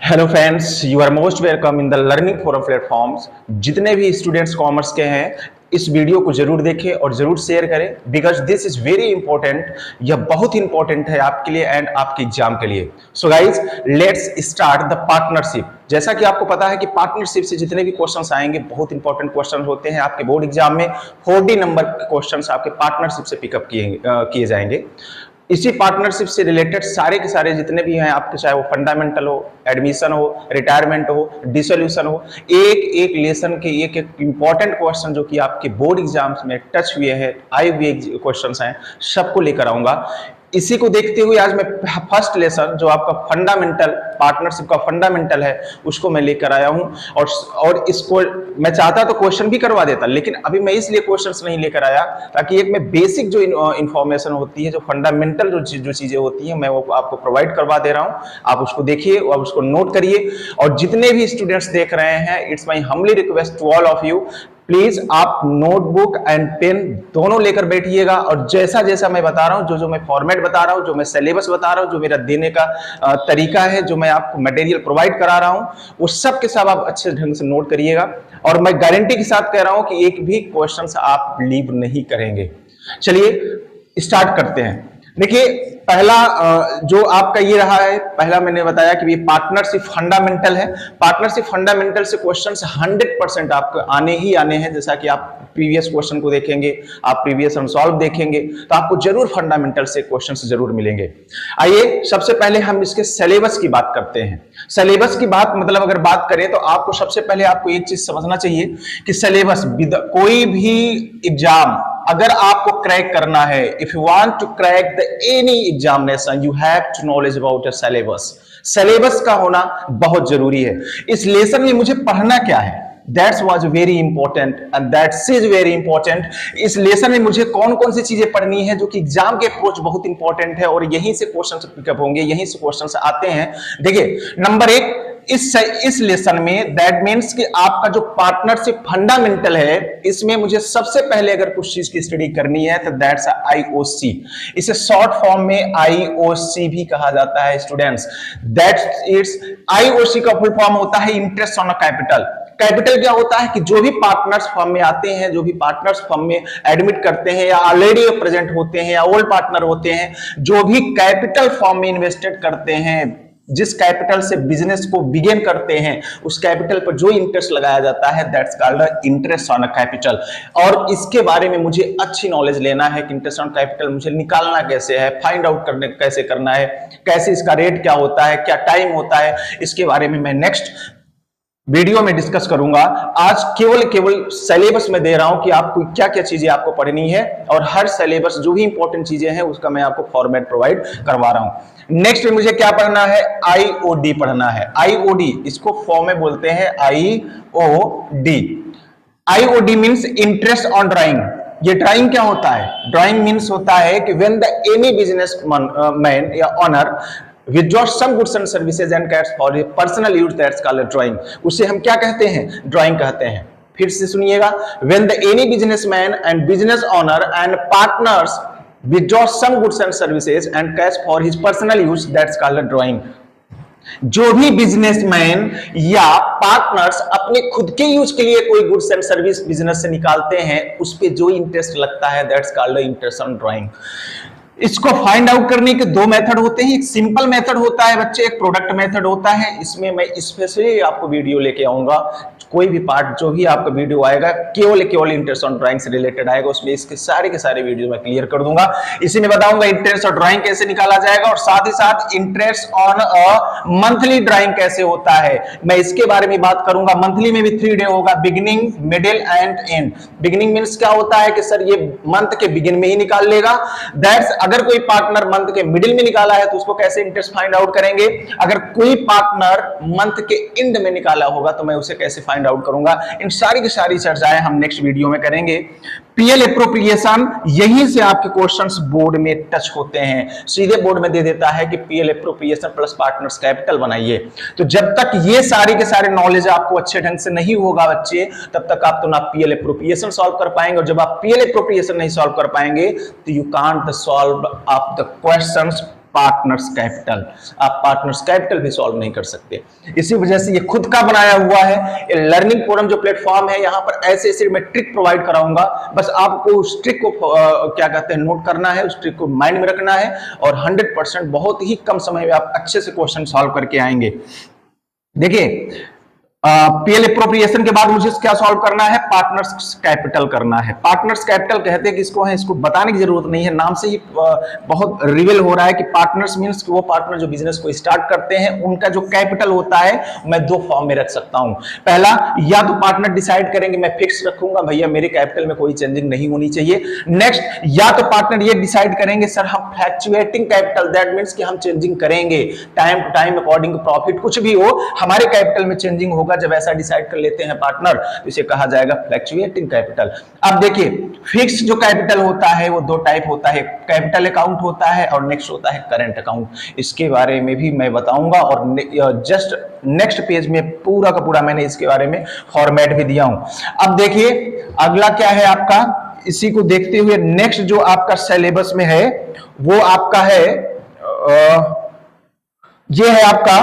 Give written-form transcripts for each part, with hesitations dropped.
Hello friends, you are most welcome in the learning forum platforms. जितने भी students commerce के हैं इस वीडियो को जरूर देखें और जरूर शेयर करें because this is very important. यह बहुत इंपॉर्टेंट है आपके लिए एंड आपके एग्जाम के लिए। So guys, let's start the partnership. जैसा कि आपको पता है कि पार्टनरशिप से जितने भी क्वेश्चंस आएंगे बहुत इंपॉर्टेंट क्वेश्चन होते हैं। आपके बोर्ड एग्जाम में 40 नंबर के क्वेश्चंस आपके पार्टनरशिप से पिकअप किए जाएंगे। इसी पार्टनरशिप से रिलेटेड सारे के सारे जितने भी हैं आपके, चाहे वो फंडामेंटल हो, एडमिशन हो, रिटायरमेंट हो, डिसोल्यूशन हो, एक एक लेसन के एक एक इंपॉर्टेंट क्वेश्चन जो कि आपके बोर्ड एग्जाम्स में टच हुए हैं, आए हुए क्वेश्चंस हैं, सबको लेकर आऊंगा। इसी को देखते हुए आज मैं फर्स्ट लेसन जो आपका फंडामेंटल पार्टनरशिप का फंडामेंटल है उसको मैं लेकर आया हूं। और इसको मैं चाहता तो क्वेश्चन भी करवा देता, लेकिन अभी मैं इसलिए क्वेश्चंस नहीं लेकर आया ताकि एक मैं बेसिक जो इंफॉर्मेशन होती है, जो फंडामेंटल जो चीजें होती हैं, मैं वो आपको प्रोवाइड करवा दे रहा हूं। आप उसको देखिए और उसको नोट करिए। और जितने भी स्टूडेंट्स देख रहे हैं, it's my humbly request to all of you, please आप नोटबुक एंड पेन दोनों लेकर बैठिएगा और जैसा जैसा मैं बता रहा हूं, जो मैं फॉर्मेट बता रहा हूं, जो मैं सिलेबस बता रहा हूं, जो मेरा देने का तरीका है, जो मैं आपको मटेरियल प्रोवाइड करा रहा हूं, वो सब के सब आप अच्छे ढंग से नोट करिएगा। और मैं गारंटी के साथ कह रहा हूं कि एक भी क्वेश्चन आप लीव नहीं करेंगे। चलिए स्टार्ट करते हैं। देखिए, पहला जो आपका ये रहा है, पहला मैंने बताया कि ये पार्टनरशिप फंडामेंटल है। पार्टनरशिप फंडामेंटल से क्वेश्चंस 100% आपको आने ही आने हैं। जैसा कि आप प्रीवियस क्वेश्चन को देखेंगे, आप प्रीवियस अनसॉल्व देखेंगे तो आपको जरूर फंडामेंटल से क्वेश्चंस जरूर मिलेंगे। आइए सबसे पहले हम इसके सिलेबस की बात करते हैं। सिलेबस की बात मतलब अगर बात करें तो आपको सबसे पहले आपको एक चीज समझना चाहिए कि सिलेबस, कोई भी एग्जाम अगर आपको क्रैक करना है, if you want to crack the any examination you have to knowledge about your syllabus. Syllabus का होना बहुत जरूरी है। इस लेसन में मुझे पढ़ना क्या है, that's was very important and that's is very important. इस लेसन में मुझे कौन कौन सी चीजें पढ़नी है जो कि एग्जाम के अप्रोच बहुत इंपॉर्टेंट है और यहीं से क्वेश्चन पिकअप होंगे, यहीं से क्वेश्चन आते हैं। देखिए, नंबर एक, इस लेसन में दैट मीन्स कि आपका जो पार्टनरशिप फंडामेंटल है, इसमें मुझे सबसे पहले अगर कुछ चीज की स्टडी करनी है तो दैट्स आईओसी। इसे शॉर्ट फॉर्म में आईओसी भी कहा जाता है स्टूडेंट्स। दैट्स इट्स आईओसी का फुल फॉर्म होता है इंटरेस्ट ऑन कैपिटल। कैपिटल क्या होता है कि जो भी पार्टनर्स फर्म में आते हैं, जो भी पार्टनर्स फर्म में एडमिट करते हैं या ऑलरेडी प्रेजेंट होते हैं या ओल्ड पार्टनर होते हैं, जो भी कैपिटल फर्म में इन्वेस्टेड करते हैं, जिस कैपिटल से बिजनेस को बिगिन करते हैं, उस कैपिटल पर जो इंटरेस्ट लगाया जाता है that's called interest on capital. और इसके बारे में मुझे अच्छी नॉलेज लेना है कि इंटरेस्ट ऑन कैपिटल मुझे निकालना कैसे है, फाइंड आउट करने कैसे करना है, कैसे इसका रेट क्या होता है, क्या टाइम होता है, इसके बारे में मैं नेक्स्ट वीडियो में डिस्कस करूंगा। आज केवल सिलेबस में दे रहा हूं कि आपको क्या क्या चीजें आपको पढ़नी है और हर सिलेबस जो भी इंपॉर्टेंट चीजें हैं उसका मैं आपको फॉर्मेट प्रोवाइड करवा रहा हूं। नेक्स्ट में मुझे क्या पढ़ना है, आईओडी पढ़ना है। आईओडी, इसको फॉर्म में बोलते हैं IOD. IOD means interest on drawing. ये ड्राइंग क्या होता है? ड्राइंग मींस होता है कि when the any business man या owner withdraw some goods and services and cash for his personal use, that's called drawing। उसे हम क्या कहते हैं? ड्राइंग कहते हैं। फिर से सुनिएगा, when the any businessman and business owner and partners withdraw some goods and services and cash for his personal use, that's called drawing। जो भी बिजनेसमैन या पार्टनर्स अपने खुद के यूज के लिए कोई गुड्स एंड सर्विस बिजनेस से निकालते हैं, उस पे जो इंटरेस्ट लगता है that's called interest on drawing. इसको फाइंड आउट करने के दो मेथड होते हैं। एक सिंपल मेथड होता है बच्चे, एक प्रोडक्ट मेथड होता है। इसमें मैं स्पेशली आपको वीडियो लेके आऊंगा। कोई भी पार्ट जो भी आपका वीडियो आएगा केवल इंटरेस्ट ऑन ड्राइंग से रिलेटेड आएगा, उसमें इसके सारे के सारे वीडियो मैं क्लियर कर दूंगा। इसी में बताऊंगा इंटरेस्ट ऑन ड्राइंग कैसे निकाला जाएगा और साथ ही साथ इंटरेस्ट ऑन मंथली ड्राइंग कैसे होता है, मैं इसके बारे में बात करूंगा। मंथली में भी 3 डे होगा, beginning, middle and and. Beginning means क्या होता है कि सर ये मंथ के बिगिन में ही निकाल लेगा। दैट्स अगर कोई पार्टनर मंथ के मिडिल में निकाला है तो उसको कैसे इंटरेस्ट फाइंड आउट करेंगे। अगर कोई पार्टनर मंथ के एंड में निकाला होगा तो मैं उसे कैसे फाइंड आउट करूंगा। इन सारी की सारी चर्चाएं हम नेक्स्ट वीडियो में करेंगे। पीएल एप्रोप्रिएशन, यहीं से आपके क्वेश्चंस बोर्ड में टच होते हैं। सीधे बोर्ड में दे देता है कि PL appropriation plus partners capital बनाइए। तो जब तक ये सारे के सारे नॉलेज आपको अच्छे ढंग से नहीं होगा बच्चे, तब तक आप तो ना पीएल एप्रोप्रिएशन सॉल्व कर पाएंगे, और जब आप पीएल एप्रोप्रिएशन नहीं सॉल्व कर पाएंगे तो you can't solve of the questions partners capital. आप पार्टनर्स कैपिटल भी सॉल्व नहीं कर सकते। इसी वजह से ये खुद का बनाया हुआ है ये लर्निंग फोरम जो प्लेटफॉर्म है। यहाँ पर ऐसे ऐसे मैं ट्रिक प्रोवाइड कराऊंगा, बस आपको उस ट्रिक को क्या कहते हैं नोट करना है, उस ट्रिक को माइंड में रखना है और 100% बहुत ही कम समय में आप अच्छे से क्वेश्चन सॉल्व करके आएंगे। देखिए पीएल एप्रोप्रिएशन के बाद मुझे क्या सॉल्व करना है, पार्टनर्स कैपिटल करना है। पार्टनर्स कैपिटल कहते हैं किसको है, इसको बताने की जरूरत नहीं है, नाम से ही बहुत रिवील हो रहा है कि पार्टनर्स मींस कि वो पार्टनर जो बिजनेस को स्टार्ट करते हैं उनका जो कैपिटल होता है मैं दो फॉर्म में रख सकता हूं। पहला, या तो पार्टनर डिसाइड करेंगे मैं फिक्स रखूंगा भैया मेरे कैपिटल में कोई चेंजिंग नहीं होनी चाहिए। नेक्स्ट, या तो पार्टनर ये डिसाइड करेंगे सर हम फ्लैक्चुएटिंग कैपिटल, दैट मींस कि हम चेंजिंग करेंगे time to time according profit, कुछ भी हो हमारे कैपिटल में चेंजिंग होगा। जब ऐसा डिसाइड कर लेते हैं पार्टनर तो इसे कहा जाएगा फ्लक्चुएटिंग कैपिटल। अब देखिए फिक्स जो कैपिटल होता है वो दो टाइप होता है, कैपिटल अकाउंट होता है और नेक्स्ट होता है करंट अकाउंट। इसके बारे में भी मैं बताऊंगा और जस्ट नेक्स्ट पेज में पूरा का पूरा मैंने इसके बारे में फॉर्मेट भी दिया हूं। अब देखिए अगला क्या है आपका, इसी को देखते हुए नेक्स्ट जो आपका सिलेबस में है वो आपका है ये है आपका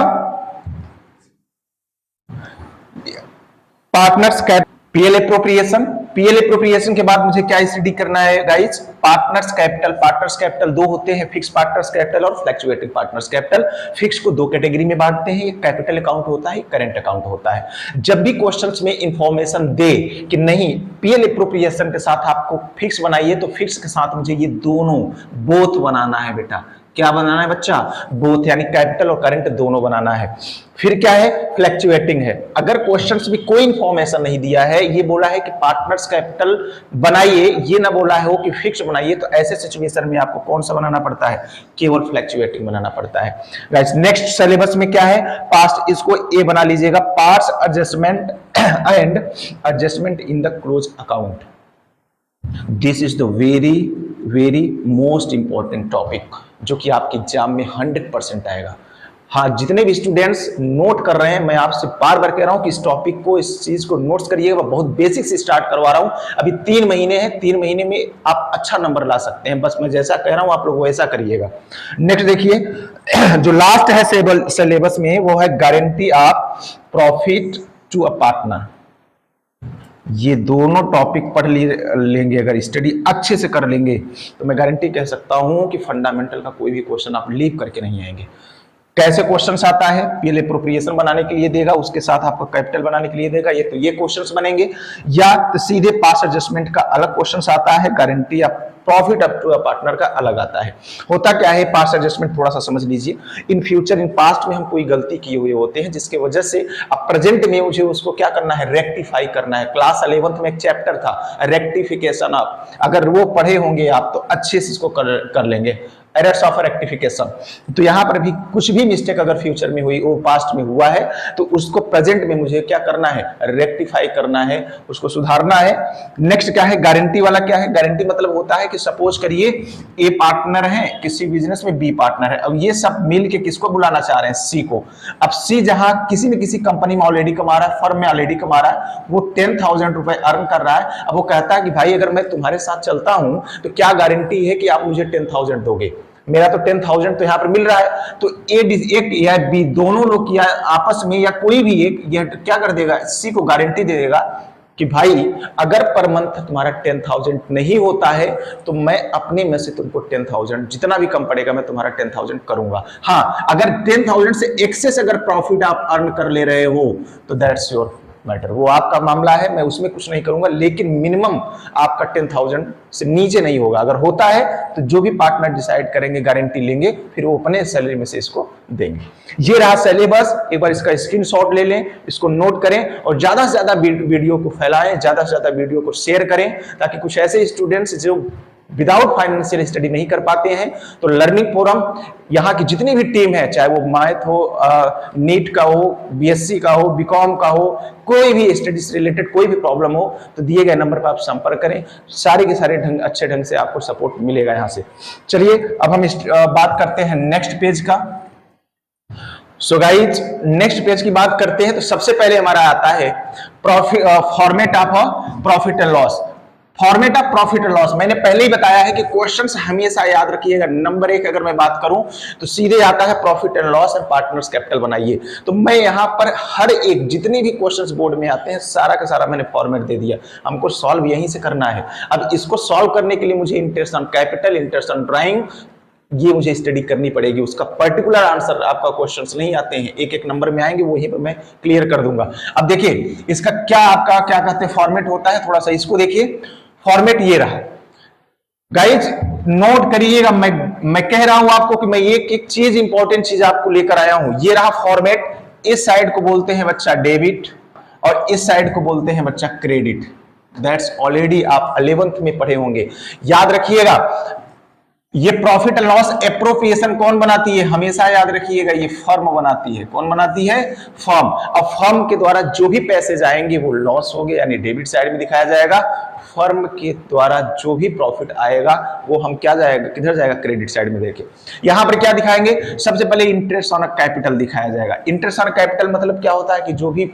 partners capital PL appropriation. PL appropriation के बाद मुझे क्या स्टडी करना है guys, partners capital. Partners capital दो होते हैं, फिक्स पार्टनर्स कैपिटल और फ्लक्चुएटिंग पार्टनर्स कैपिटल। फिक्स को दो कैटेगरी में बांटते हैं, एक कैपिटल अकाउंट होता है, करंट अकाउंट होता है। जब भी क्वेश्चंस में इंफॉर्मेशन दे कि नहीं पीएल एप्रोप्रिएशन के साथ आपको फिक्स बनाइए तो फिक्स के साथ मुझे ये दोनों बोथ बनाना है बेटा। क्या बनाना है बच्चा, बोथ, यानी कैपिटल और करंट दोनों बनाना है। फिर क्या है, फ्लक्चुएटिंग है। अगर क्वेश्चंस में कोई इंफॉर्मेशन नहीं दिया है, ये बोला है कि पार्टनर्स कैपिटल बनाइए, ये ना बोला है वो कि फिक्स बनाइए, तो ऐसे सिचुएशन में आपको कौन सा बनाना पड़ता है, केवल फ्लक्चुएटिंग बनाना पड़ता है। गाइस नेक्स्ट सिलेबस में क्या है, पास्ट, इसको ए बना लीजिएगा, parts adjustment and adjustment in the close account. This is the very very most important topic जो कि आपके एग्जाम में 100% आएगा। हाँ, जितने भी स्टूडेंट्स नोट कर रहे हैं मैं आपसे बार बार कह रहा हूं कि इस टॉपिक को, इस चीज को नोट्स करिएगा। बहुत बेसिक से स्टार्ट करवा रहा हूं, अभी 3 महीने हैं, 3 महीने में आप अच्छा नंबर ला सकते हैं। बस मैं जैसा कह रहा हूं आप लोग वैसा करिएगा। नेक्स्ट देखिए जो लास्ट है सिलेबस में वो है guarantee of profit to a partner. ये दोनों टॉपिक पढ़ लेंगे, अगर स्टडी अच्छे से कर लेंगे तो मैं गारंटी कह सकता हूं कि फंडामेंटल का कोई भी क्वेश्चन आप लीव करके नहीं आएंगे। कैसे क्वेश्चंस आता है, पीएल एप्रोप्रिएशन बनाने के लिए देगा, उसके साथ आपको कैपिटल बनाने के लिए देगा, ये तो ये क्वेश्चंस बनेंगे, या तो सीधे पास एडजस्टमेंट का अलग क्वेश्चंस आता है, guarantee of profit up to a partner का अलग आता है। होता क्या है पास्ट एडजस्टमेंट, थोड़ा सा समझ लीजिए। इन फ्यूचर, इन पास्ट में हम कोई गलती किए हुए होते हैं जिसके वजह से अब प्रेजेंट में मुझे उसको क्या करना है, रेक्टिफाई करना है। क्लास 11th में एक चैप्टर था रेक्टिफिकेशन ऑफ, अगर वो पढ़े होंगे आप तो अच्छे से इसको कर लेंगे, एरर्स ऑफ रेक्टिफिकेशन। तो यहां पर भी कुछ भी मिस्टेक अगर फ्यूचर में हुई, वो पास्ट में हुआ है, तो उसको प्रेजेंट में मुझे क्या करना है, रेक्टिफाई करना है, उसको सुधारना है। नेक्स्ट क्या है, गारंटी वाला क्या है, गारंटी मतलब होता है कि सपोज करिए ए पार्टनर है किसी बिजनेस में, बी पार्टनर है, अब ये सब मिल के किसको बुलाना चाह रहे हैं, सी को। अब सी जहां किसी न किसी कंपनी में ऑलरेडी कमा रहा है, फर्म में ऑलरेडी कमा रहा है, वो 10,000 रुपए अर्न कर रहा है। अब वो कहता है कि भाई अगर मैं तुम्हारे साथ चलता हूं तो क्या गारंटी है कि आप मुझे 10,000 दोगे, मेरा तो 10,000 तो यहां पर मिल रहा है। तो एक या बी दोनों लोग या आपस में या कोई भी एक ये क्या कर देगा, सी को गारंटी दे देगा कि भाई अगर पर मंथ तुम्हारा 10,000 नहीं होता है तो मैं अपने में से तुमको 10,000 जितना भी कम पड़ेगा मैं तुम्हारा 10,000 करूंगा। हाँ, अगर 10,000 से एक्सेस अगर प्रॉफिट आप अर्न कर ले रहे हो तो दैट्स योर मैटर, वो आपका मामला है, मैं उसमें कुछ नहीं करूंगा, लेकिन मिनिमम आपका 10,000 से नीचे नहीं होगा। अगर होता है तो जो भी पार्टनर डिसाइड करेंगे, गारंटी लेंगे, फिर वो अपने सैलरी में से इसको देंगे। ये रहा सिलेबस, एक बार इसका स्क्रीनशॉट ले लें, इसको नोट करें और ज्यादा से ज्यादा वीडियो को फैलाएं, ज्यादा से ज्यादा वीडियो को शेयर करें, ताकि कुछ ऐसे स्टूडेंट्स जो विदाउट फाइनेंशियल स्टडी नहीं कर पाते हैं तो लर्निंग फोरम, यहाँ की जितनी भी टीम है, चाहे वो मैथ हो, नीट का हो, बीएससी का हो, बीकॉम का हो, कोई भी स्टडी से रिलेटेड कोई भी प्रॉब्लम हो तो दिए गए नंबर पर आप संपर्क करें, सारे के सारे अच्छे ढंग से आपको सपोर्ट मिलेगा यहाँ से। चलिए अब हम बात करते हैं नेक्स्ट पेज का। सो गाइज नेक्स्ट पेज की बात करते हैं तो सबसे पहले हमारा आता है format of profit and loss. Format of profit and loss, मैंने पहले ही बताया है कि क्वेश्चंस हमेशा याद रखिएगा। नंबर 1 अगर मैं बात करूं तो सीधे आता है profit and loss and partners capital बनाइए। तो मैं यहां पर हर एक जितने भी क्वेश्चंस बोर्ड में आते हैं सारा का सारा मैंने फॉर्मेट दे दिया, हमको सॉल्व यहीं से करना है। अब इसको सॉल्व करने के लिए मुझे interest on capital, interest on drawing, ये मुझे स्टडी करनी पड़ेगी। उसका पर्टिकुलर आंसर आपका क्वेश्चंस नहीं आते हैं, एक एक नंबर में आएंगे, वहीं पर मैं क्लियर कर दूंगा। अब देखिए इसका क्या आपका क्या कहते हैं फॉर्मेट होता है, थोड़ा सा इसको देखिए। फॉर्मेट ये रहा गाइज, नोट करिएगा। मैं कह रहा हूं आपको कि मैं एक एक चीज इंपॉर्टेंट चीज आपको लेकर आया हूं। ये रहा फॉर्मेट। इस साइड को बोलते हैं बच्चा डेबिट और इस साइड को बोलते हैं बच्चा क्रेडिट। दैट्स ऑलरेडी आप 11th में पढ़े होंगे, याद रखिएगा। ये प्रॉफिट एंड लॉस एप्रोप्रिएशन कौन बनाती है, हमेशा याद रखिएगा, ये फर्म बनाती है। कौन बनाती है, फर्म। अब फर्म के द्वारा जो भी पैसे जाएंगे वो लॉस हो गए, यानी डेबिट साइड में दिखाया जाएगा। फर्म के द्वारा जो भी प्रॉफिट आएगा वो हम क्या जाएगा, किधर जाएगा, क्रेडिट साइड में। देखिए यहां पर क्या दिखाएंगे, सबसे पहले इंटरेस्ट ऑन कैपिटल दिखाया जाएगा। इंटरेस्ट ऑन कैपिटल मतलब क्या होता है कि जो भी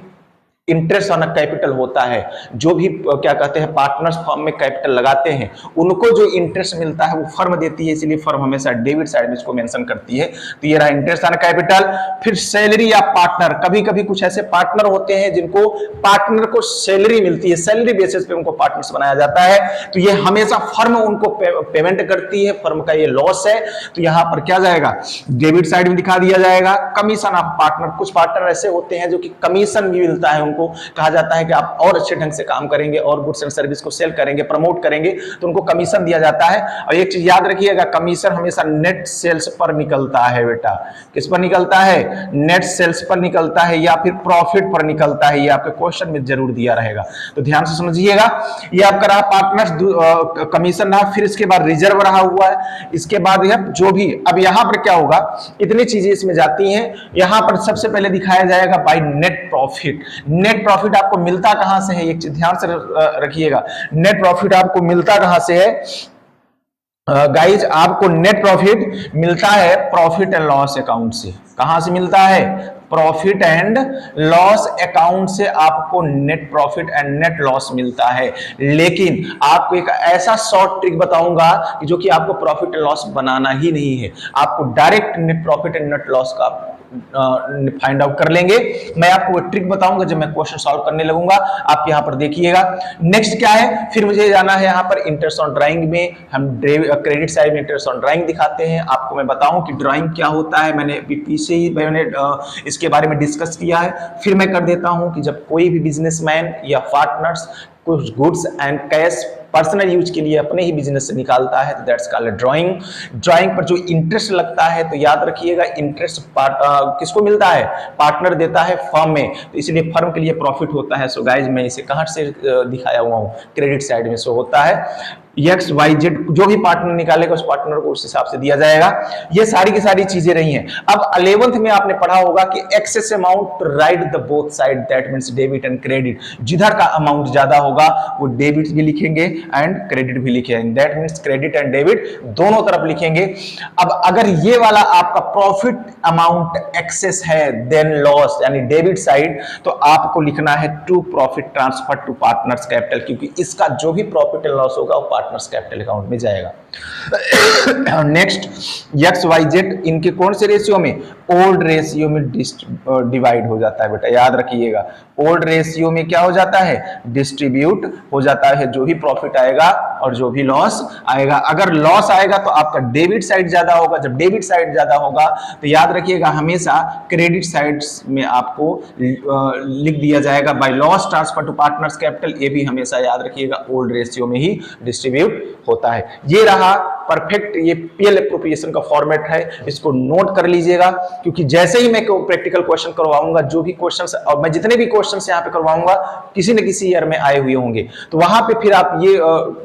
इंटरेस्ट ऑन कैपिटल होता है, जो भी क्या कहते हैं पार्टनर्स फर्म में कैपिटल लगाते हैं, उनको जो इंटरेस्ट मिलता है वो फर्म देती है, इसलिए फर्म हमेशा डेबिट साइड में इसको मेंशन करती है। तो ये रहा इंटरेस्ट ऑन कैपिटल। फिर सैलरी या पार्टनर, कभी कभी कुछ ऐसे पार्टनर होते हैं जिनको पार्टनर को सैलरी मिलती है, सैलरी बेसिस पे उनको पार्टनर्स बनाया जाता है, तो ये हमेशा फर्म उनको पेमेंट करती है, फर्म का ये लॉस है, तो यहां पर क्या जाएगा, डेबिट साइड में दिखा दिया जाएगा। कमीशन ऑफ पार्टनर, कुछ पार्टनर ऐसे होते हैं जो कि कमीशन भी मिलता है, कहा जाता है कि आप और अच्छे ढंग से काम करेंगे और गुड्स एंड सर्विस को सेल करेंगे, प्रमोट करेंगे, तो उनको कमीशन दिया जाता है। और एक चीज याद रखिएगा, कमीशन हमेशा नेट सेल्स पर निकलता है बेटा। किस पर निकलता है, नेट सेल्स पर निकलता है या फिर प्रॉफिट पर निकलता है, ये आपके क्वेश्चन में जरूर दिया रहेगा, तो ध्यान से समझिएगा। ये आपका रहा पार्टनर्स कमीशन रहा, फिर इसके बाद रिजर्व रहा हुआ है, इसके बाद जो भी, अब यहां पर क्या होगा, इतनी चीजें इसमें जाती हैं। यहां पर सबसे पहले दिखाया जाएगा by net profit. Net profit आपको मिलता कहां से है, एक चीज ध्यान से रखिएगा, नेट प्रॉफिट आपको मिलता कहां से है गाइज, आपको नेट प्रॉफिट मिलता है प्रॉफिट एंड लॉस अकाउंट से। कहां से मिलता है, प्रॉफिट एंड लॉस अकाउंट से आपको net profit and net loss मिलता है। लेकिन आपको एक ऐसा शॉर्ट ट्रिक बताऊंगा कि जो कि आपको प्रॉफिट एंड लॉस बनाना ही नहीं है, आपको direct net profit and net loss का फाइंड आउट कर लेंगे। मैं आपको वो ट्रिक बताऊंगा जब मैं क्वेश्चन सॉल्व करने लगूंगा, आप यहां पर देखिएगा। नेक्स्ट क्या है, फिर मुझे जाना है यहां पर इंटरेस्ट ऑन ड्राइंग में, हम क्रेडिट साइड में इंटरेस्ट ऑन ड्राइंग दिखाते हैं। आपको मैं बताऊं कि ड्राइंग क्या होता है, मैंने पीछे ही मैंने इसके बारे में डिस्कस किया है। फिर मैं कर देता हूं कि जब कोई भी बिजनेसमैन या पार्टनर्स कुछ goods and cash personal use के लिए अपने ही बिजनेस से निकालता है, तो दैट्स कॉल्ड ड्राइंग। ड्राइंग पर जो इंटरेस्ट लगता है, तो याद रखिएगा इंटरेस्ट किसको मिलता है, पार्टनर देता है फर्म में, तो इसलिए फर्म के लिए प्रॉफिट होता है। सो गाइज मैं इसे कहां से दिखाया हुआ हूं, क्रेडिट साइड में शो होता है। एक्स वाई जेड जो भी पार्टनर निकालेगा उस पार्टनर को उस हिसाब से दिया जाएगा। ये सारी की सारी चीजें रही हैं। अब 11th में आपने पढ़ा होगा कि excess amount right the both side, that means debit and credit. जिधर का अमाउंट ज्यादा होगा वो डेबिट भी लिखेंगे एंड क्रेडिट भी लिखेंगे, that means credit and debit दोनों तरफ लिखेंगे। अब अगर ये वाला आपका प्रॉफिट अमाउंट एक्सेस है देन लॉस यानी डेबिट साइड, तो आपको लिखना है to profit transfer to partners capital, क्योंकि इसका जो भी प्रॉफिट एंड लॉस होगा वो पार्टनर्स कैपिटल अकाउंट में जाएगा। नेक्स्ट एक्स वाई जेड इनके कौन से रेशियो में, ओल्ड रेशियो में डिवाइड हो जाता है बेटा, याद रखिएगा। ओल्ड रेशियो में क्या हो जाता है, डिस्ट्रीब्यूट हो जाता है, जो भी प्रॉफिट आएगा और जो भी लॉस आएगा। अगर लॉस आएगा तो आपका डेबिट साइड ज्यादा होगा, जब डेबिट साइड ज्यादा होगा तो याद रखिएगा हमेशा क्रेडिट साइड में आपको लिख दिया जाएगा by loss transfer to partners capital. ये भी हमेशा याद रखिएगा ओल्ड रेशियो में ही डिस्ट्रीब्यूट होता है। ये रहा परफेक्ट, ये पीएल एप्रोप्रिएशन का फॉर्मेट है, इसको नोट कर लीजिएगा, क्योंकि जैसे ही मैं प्रैक्टिकल क्वेश्चन करवाऊंगा, जो भी क्वेश्चंस और मैं जितने भी क्वेश्चंस यहाँ पे करवाऊंगा किसी न किसी ईयर में आए हुए होंगे, तो वहां पे फिर आप ये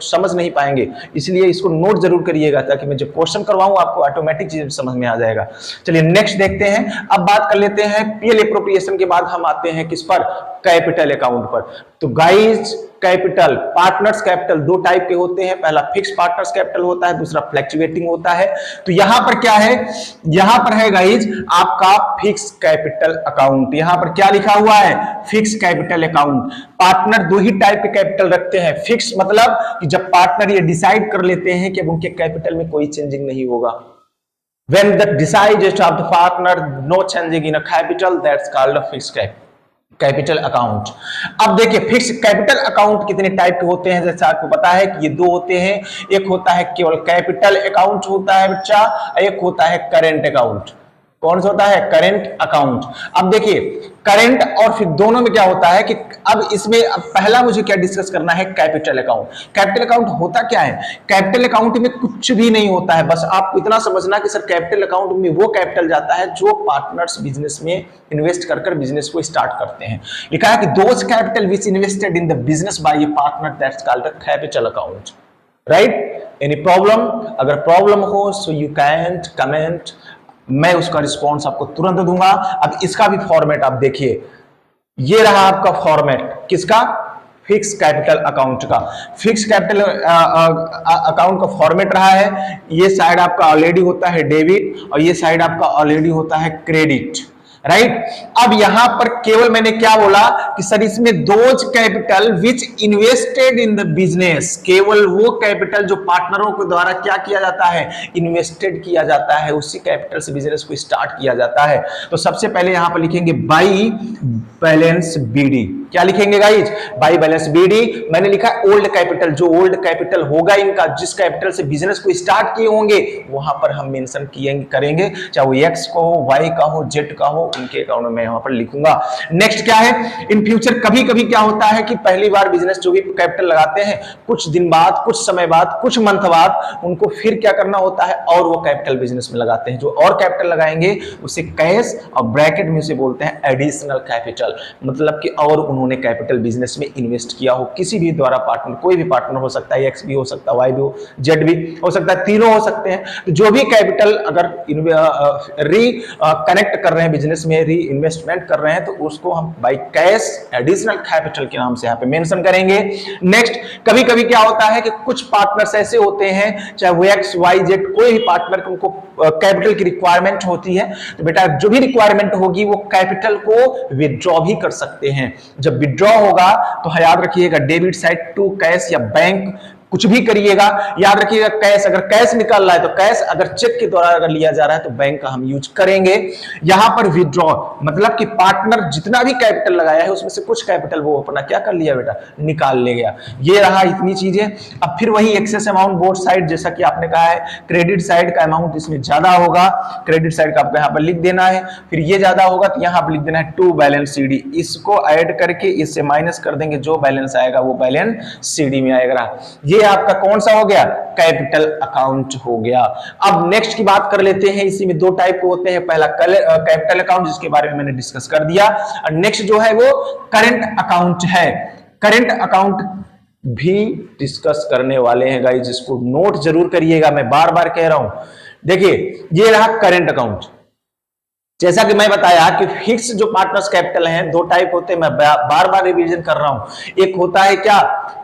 समझ नहीं पाएंगे, इसलिए इसको नोट जरूर करिएगा ताकि मैं जब क्वेश्चन करवाऊं आपको ऑटोमेटिक चीज समझ में आ जाएगा। चलिए नेक्स्ट देखते हैं। अब बात कर लेते हैं पीएल एप्रोप्रिएशन के बाद हम आते हैं किस पर, कैपिटल अकाउंट पर। तो गाइज कैपिटल, पार्टनर्स कैपिटल दो टाइप के होते हैं, पहला फिक्स पार्टनर्स कैपिटल होता है, दूसरा फ्लक्चुएटिंग होता है। तो यहां पर क्या है, यहां पर है गाइज आपका फिक्स कैपिटल अकाउंट। यहां पर क्या लिखा हुआ है, फिक्स कैपिटल अकाउंट। पार्टनर दो ही टाइप के कैपिटल रखते हैं। फिक्स मतलब कि जब पार्टनर ये डिसाइड कर लेते हैं कि अब उनके कैपिटल में कोई चेंजिंग नहीं होगा, when the decision of the partner no changing in a capital, that's called a fixed capital account. अब देखिए फिक्स कैपिटल अकाउंट कितने टाइप के होते हैं, जैसे आपको पता है कि ये दो होते हैं। एक होता है केवल कैपिटल अकाउंट होता है बच्चा, एक होता है करेंट अकाउंट। कौन सा होता है, करेंट अकाउंट। अब देखिए करंट और फिर दोनों में क्या होता है कि अब इसमें अब पहला मुझे क्या डिस्कस करना है, कैपिटल अकाउंट। कैपिटल अकाउंट होता क्या है, कैपिटल अकाउंट में कुछ भी नहीं होता है, बस आपको इतना समझना कि सर कैपिटल अकाउंट में वो कैपिटल जाता है जो पार्टनर्स बिजनेस में इन्वेस्ट कर बिजनेस को स्टार्ट करते हैं। लिखा है कि those capital which invested in the business by a partner, that's called a capital account. Right, any problem? अगर प्रॉब्लम हो सो यू कैन कमेंट, मैं उसका रिस्पॉन्स आपको तुरंत दूंगा। अब इसका भी फॉर्मेट आप देखिए, ये रहा आपका फॉर्मेट किसका, फिक्स कैपिटल अकाउंट का। फिक्स कैपिटल अकाउंट का फॉर्मेट रहा है, ये साइड आपका ऑलरेडी होता है डेबिट और ये साइड आपका ऑलरेडी होता है क्रेडिट। राइट, अब यहां पर केवल मैंने क्या बोला कि सर इसमें those capital which invested in the business, केवल वो कैपिटल जो पार्टनरों के द्वारा क्या किया जाता है, इन्वेस्टेड किया जाता है, उसी कैपिटल से बिजनेस को स्टार्ट किया जाता है। तो सबसे पहले यहां पर लिखेंगे बाई बैलेंस बीडी। क्या लिखेंगे गाइज, बाई बैलेंस बीडी। मैंने लिखा ओल्ड कैपिटल, जो ओल्ड कैपिटल होगा इनका, जिस कैपिटल से बिजनेस को स्टार्ट किए होंगे वहां पर हम मेंशन करेंगे, चाहे वो एक्स का हो, वाई का हो, जेड का हो, उनके अकाउंट में यहां पर लिखूंगा। नेक्स्ट क्या है, इन फ्यूचर कभी कभी क्या होता है कि पहली बार बिजनेस जो भी कैपिटल लगाते हैं, कुछ दिन बाद, कुछ समय बाद, कुछ मंथ बाद उनको फिर क्या करना होता है, और वो कैपिटल बिजनेस में लगाते हैं। जो और कैपिटल लगाएंगे उसे कैश और ब्रैकेट में उसे बोलते हैं एडिशनल कैपिटल, मतलब कि और उन्होंने कैपिटल बिजनेस में इन्वेस्ट किया हो, किसी भी द्वारा पार्टनर, कोई भी पार्टनर हो सकता है, एक्स भी हो सकता है, वाई भी हो, जेड भी हो सकता है, तीनों हो सकते हैं। तो जो भी कैपिटल अगर कनेक्ट कर रहे हैं बिजनेस में, री इन्वेस्टमेंट कर रहे हैं, तो उसको हम बाय कैश एडिशनल कैपिटल के नाम से यहाँ पे मेंशन करेंगे। नेक्स्ट, कभी कभी क्या होता है कि कुछ पार्टनर्स ऐसे होते हैं, चाहे वो एक्स वाई जेड, कोई भी पार्टनर उनको कैपिटल की रिक्वायरमेंट होती है, तो बेटा जो भी रिक्वायरमेंट होगी वो कैपिटल को विड्रॉ भी कर सकते हैं। जब विड्रॉ होगा तो याद रखिएगा डेबिट साइड टू कैश या बैंक कुछ भी करिएगा, याद रखिएगा कैश, अगर कैश निकल रहा है तो कैश, अगर चेक के द्वारा अगर लिया जा रहा है तो बैंक का हम यूज करेंगे। यहां पर विड्रॉ मतलब कि पार्टनर जितना भी कैपिटल लगाया है उसमें से कुछ कैपिटल वो अपना क्या कर लिया बेटा, निकाल ले गया। ये रहा इतनी चीजें। अब फिर वही एक्सेस अमाउंट बोथ साइड, जैसा कि आपने कहा है क्रेडिट साइड का अमाउंट इसमें ज्यादा होगा, क्रेडिट साइड का आपको यहाँ पर लिख देना है। फिर ये ज्यादा होगा तो यहाँ पर लिख देना है टू बैलेंस सीडी, इसको ऐड करके इससे माइनस कर देंगे, जो बैलेंस आएगा वो बैलेंस सीडी में आएगा। ये आपका कौन सा हो गया, कैपिटल अकाउंट हो गया। अब नेक्स्ट की बात कर लेते हैं, इसी में दो टाइप के होते हैं, पहला कैपिटल अकाउंट जिसके बारे में मैंने डिस्कस कर दिया, और नेक्स्ट जो है वो करंट अकाउंट है। करंट अकाउंट भी डिस्कस करने वाले हैं गाइस, इसको नोट जरूर करिएगा, मैं बार बार कह रहा हूं। देखिए ये रहा करंट अकाउंट, जैसा कि मैं बताया कि फिक्स जो पार्टनर्स कैपिटल हैं दो टाइप होते हैं, मैं बार बार रिवीजन कर रहा हूं। एक होता है क्या,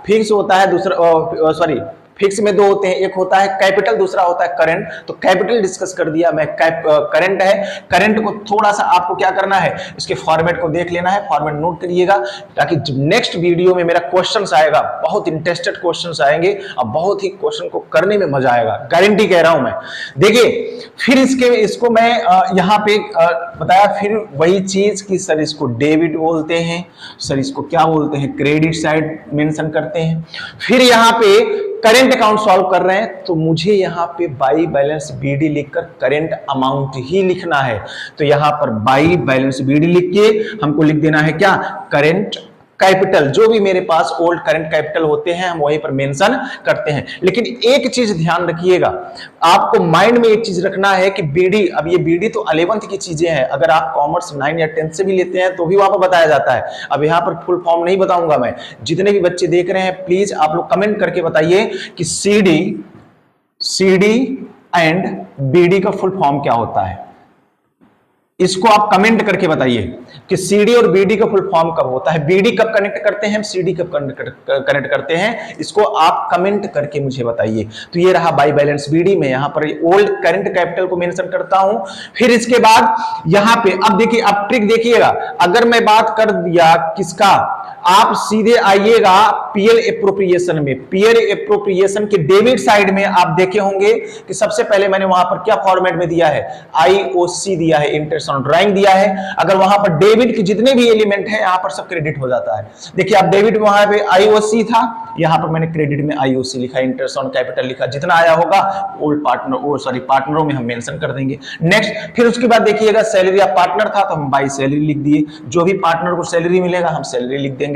फिक्स होता है, दूसरा सॉरी फिक्स में दो होते हैं, एक होता है कैपिटल, दूसरा होता है करंट। तो कैपिटल डिस्कस कर दिया मैं, करंट है। करंट को थोड़ा सा आपको क्या करना है, इसके फॉर्मेट को देख लेना है, फॉर्मेट नोट करिएगा, ताकि नेक्स्ट वीडियो में मेरा क्वेश्चंस आएगा, बहुत इंटरेस्टेड क्वेश्चंस आएंगे और बहुत ही क्वेश्चन को करने में मजा आएगा, गारंटी कह रहा हूं मैं। देखिए फिर इसको मैं यहाँ पे बताया, फिर वही चीज कि सर इसको डेबिट बोलते हैं, सर इसको क्या बोलते हैं, क्रेडिट साइड मेंशन करते हैं। फिर यहाँ पे करेंट अकाउंट सॉल्व कर रहे हैं तो मुझे यहाँ पे बाई बैलेंस बीडी लिखकर करेंट अमाउंट ही लिखना है। तो यहाँ पर बाई बैलेंस बीडी लिख के हमको लिख देना है क्या, करेंट कैपिटल। जो भी मेरे पास ओल्ड करंट कैपिटल होते हैं हम वहीं पर मेंशन करते हैं। लेकिन एक चीज ध्यान रखिएगा, आपको माइंड में एक चीज रखना है कि बीडी, अब ये बीडी तो 11th की चीजें हैं, अगर आप कॉमर्स 9 या 10 से भी लेते हैं तो भी वहां पर बताया जाता है। अब यहाँ पर फुल फॉर्म नहीं बताऊंगा मैं। जितने भी बच्चे देख रहे हैं प्लीज आप लोग कमेंट करके बताइए कि सीडी एंड बीडी का फुल फॉर्म क्या होता है। इसको आप कमेंट करके बताइए कि सीडी और बीडी का फुल फॉर्म कब होता है, बीडी कब कनेक्ट करते हैं, सीडी कब कनेक्ट करते हैं, इसको आप कमेंट करके मुझे बताइए। तो ये रहा बाई बैलेंस बीडी में यहां पर ओल्ड करंट कैपिटल को मेंशन करता हूं। फिर इसके बाद यहां पे अब देखिए, अब ट्रिक देखिएगा, अगर मैं बात कर दिया किसका, आप सीधे आइएगा पीएल एप्रोप्रिएशन में, पीएल एप्रोप्रिएशन के डेबिट साइड में आप देखे होंगे कि सबसे पहले मैंने वहां पर क्या फॉर्मेट में दिया है, आईओसी दिया है, इंटरेस्ट ऑन ड्राइंग दिया है। अगर वहां पर डेबिट के जितने भी एलिमेंट है यहां पर सब क्रेडिट हो जाता है। देखिए आप डेबिट में वहां पे आईओसी था, यहां पर मैंने क्रेडिट में आईओसी लिखा, इंटरेस्ट ऑन कैपिटल लिखा, जितना आया होगा ओल्ड पार्टनर पार्टनरों में हम मेंशन कर देंगे। नेक्स्ट फिर उसके बाद देखिएगा सैलरी ऑफ पार्टनर था तो हम बाई सैलरी लिख दिए, जो भी पार्टनर को सैलरी मिलेगा हम सैलरी लिख देंगे।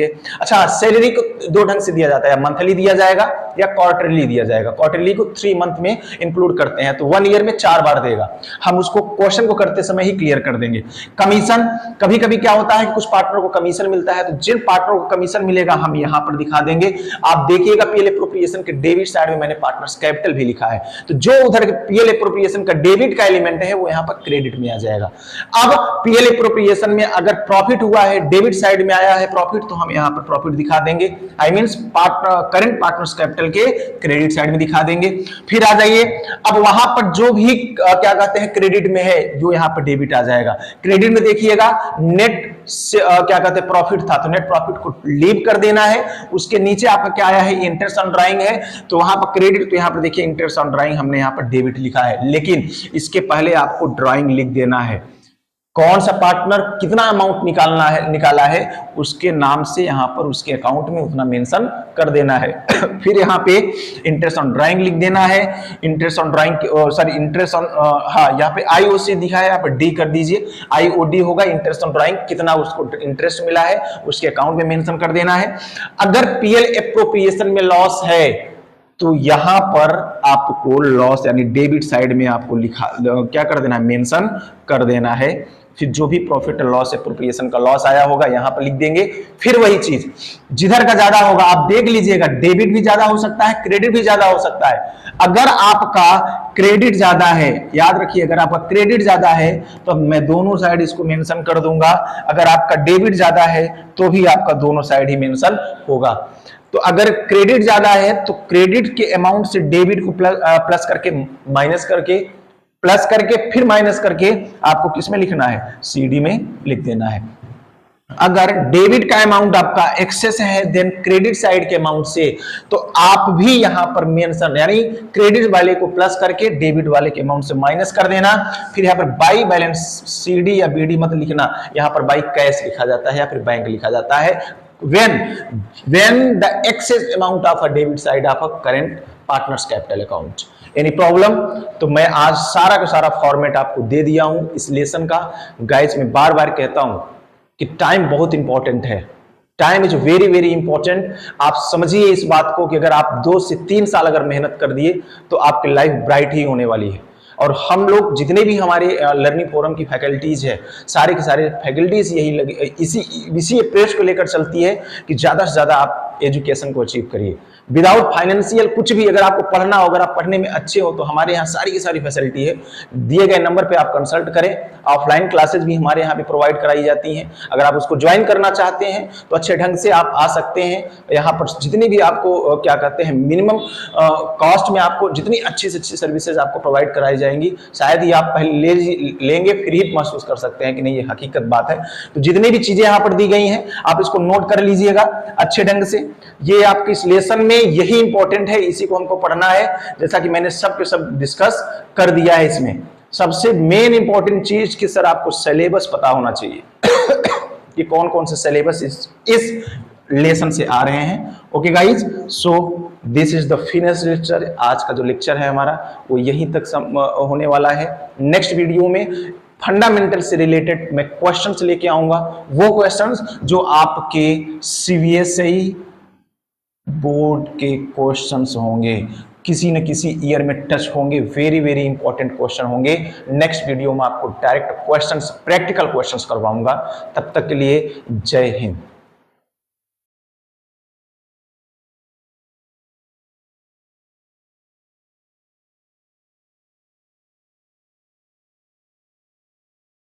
अच्छा, सैलरी को दो ढंग से दिया जाता है, मंथली दिया जाएगा या क्वार्टरली दिया जाएगा। क्वार्टरली को 3 मंथ में इंक्लूड करते हैं तो 1 ईयर में 4 बार देगा। हम उसको क्वेश्चन को करते समय ही क्लियर कर देंगे। कमीशन, कभी कभी क्या होता है कि कुछ पार्टनर को कमीशन मिलता है, तो जिन पार्टनर को कमीशन मिलेगा हम यहां पर दिखा देंगे। आप देखिएगा पीएल एप्रोप्रिएशन के डेबिट साइड में मैंने पार्टनर्स कैपिटल भी लिखा है, तो जो उधर पीएल एप्रोप्रिएशन का डेबिट का एलिमेंट है वो यहां पर क्रेडिट में आ जाएगा। अब पीएल एप्रोप्रिएशन में अगर प्रॉफिट हुआ है, डेबिट साइड में आया है प्रॉफिट, तो हम यहां पर प्रॉफिट दिखा देंगे, आई मींस करंट पार्टनर्स कैपिटल के क्रेडिट साइड में दिखा देंगे। फिर आ जाइए, अब वहां पर जो भी क्या कहते हैं क्रेडिट में है जो यहां पर डेबिट आ जाएगा। क्रेडिट में देखिएगा नेट क्या कहते हैं प्रॉफिट था तो नेट प्रॉफिट को लीव कर देना है। उसके नीचे आपका क्या आया है, इंटरेस्ट ऑन ड्राइंग है, तो वहां पर क्रेडिट, तो यहां पर देखिए इंटरेस्ट ऑन ड्राइंग हमने यहां पर डेबिट लिखा है, लेकिन इसके पहले आपको ड्राइंग लिख देना है। कौन सा पार्टनर कितना अमाउंट निकाला है उसके नाम से यहां पर उसके अकाउंट में उतना मेंशन कर देना है। फिर यहां पे इंटरेस्ट ऑन ड्राइंग लिख देना है, interest on drawing sorry interest on यहां पे आईओसी दिखा है, यहां पर डी कर दीजिए, आईओडी होगा, इंटरेस्ट ऑन ड्राइंग कितना उसको इंटरेस्ट मिला है उसके अकाउंट में मेंशन कर देना है। अगर पीएल एप्रोप्रिएशन में लॉस है तो यहां पर आपको लॉस यानी डेबिट साइड में आपको लिखा क्या कर देना है, मेंशन कर देना है। फिर जो भी प्रॉफिट लॉस एप्रोप्रिएशन का लॉस आया होगा यहां पर लिख देंगे। फिर वही चीज जिधर का ज्यादा होगा आप देख लीजिएगा, डेबिट भी ज्यादा हो सकता है, क्रेडिट भी ज्यादा हो सकता है। अगर आपका क्रेडिट ज्यादा है, याद रखिए अगर आपका क्रेडिट ज्यादा है तो मैं दोनों साइड इसको मेंशन कर दूंगा, अगर आपका डेबिट ज्यादा है तो भी आपका दोनों साइड ही मेंशन होगा। तो अगर क्रेडिट ज्यादा है तो क्रेडिट के अमाउंट से डेबिट को प्लस करके माइनस करके प्लस करके फिर माइनस करके आपको किसमें लिखना है, सीडी में लिख देना है। अगर डेबिट का अमाउंट आपका एक्सेस है देन क्रेडिट साइड के अमाउंट से, तो आप भी यहां पर मेंशन यानी क्रेडिट वाले को प्लस करके डेबिट वाले के अमाउंट से माइनस कर देना। फिर यहां पर बाई बैलेंस सीडी या बीडी मत लिखना, यहां पर बाई कैश लिखा जाता है या फिर बैंक लिखा जाता है। when the excess amount of a debit side of a current partners capital account, any problem? तो मैं आज सारा का सारा फॉर्मेट आपको दे दिया हूं इस लेसन का। गाइस मैं बार बार कहता हूं कि टाइम बहुत इंपॉर्टेंट है, time is very very important. आप समझिए इस बात को कि अगर आप 2 से 3 साल अगर मेहनत कर दिए तो आपकी लाइफ ब्राइट ही होने वाली है। और हम लोग जितने भी हमारे लर्निंग फोरम की फैकल्टीज है, सारे के सारे फैकल्टीज यही लगे इसी अप्रोच को लेकर चलती है कि ज्यादा से ज्यादा आप एजुकेशन को अचीव करिए। विदाउट फाइनेंशियल कुछ भी अगर आपको पढ़ना हो, अगर आप पढ़ने में अच्छे हो तो हमारे यहाँ सारी की सारी फैसिलिटी है। दिए गए नंबर पे आप कंसल्ट करें। ऑफलाइन क्लासेस भी हमारे यहाँ पे प्रोवाइड कराई जाती हैं। अगर आप उसको ज्वाइन करना चाहते हैं तो अच्छे ढंग से आप आ सकते हैं। यहाँ पर जितनी भी आपको क्या कहते हैं मिनिमम कॉस्ट में आपको जितनी अच्छी से अच्छी सर्विसेज आपको प्रोवाइड कराई जाएंगी, शायद ही आप पहले लेंगे फिर ही महसूस कर सकते हैं कि नहीं ये हकीकत बात है। तो जितनी भी चीजें यहाँ पर दी गई हैं आप इसको नोट कर लीजिएगा अच्छे ढंग से। ये आपकी इस लेसन में यही इंपॉर्टेंट है, इसी को हमको पढ़ना है। जैसा कि मैंने सब के सब डिस्कस कर दिया है। इसमें सबसे मेन इंपॉर्टेंट चीज कि सर आपको सिलेबस पता होना चाहिए कि कौन कौन से सिलेबस इस लेसन से आ रहे हैं। Okay guys, so this is the finish lecture. आज का जो लेक्चर है हमारा वो यहीं तक होने वाला है। नेक्स्ट वीडियो में फंडामेंटल से रिलेटेड मैं क्वेश्चंस लेके आऊंगा, वो क्वेश्चंस जो आपके सीबीएसई बोर्ड के क्वेश्चंस होंगे, किसी न किसी ईयर में टच होंगे, वेरी वेरी इंपॉर्टेंट क्वेश्चन होंगे। नेक्स्ट वीडियो में आपको डायरेक्ट क्वेश्चंस, प्रैक्टिकल क्वेश्चंस करवाऊंगा। तब तक के लिए जय हिंद।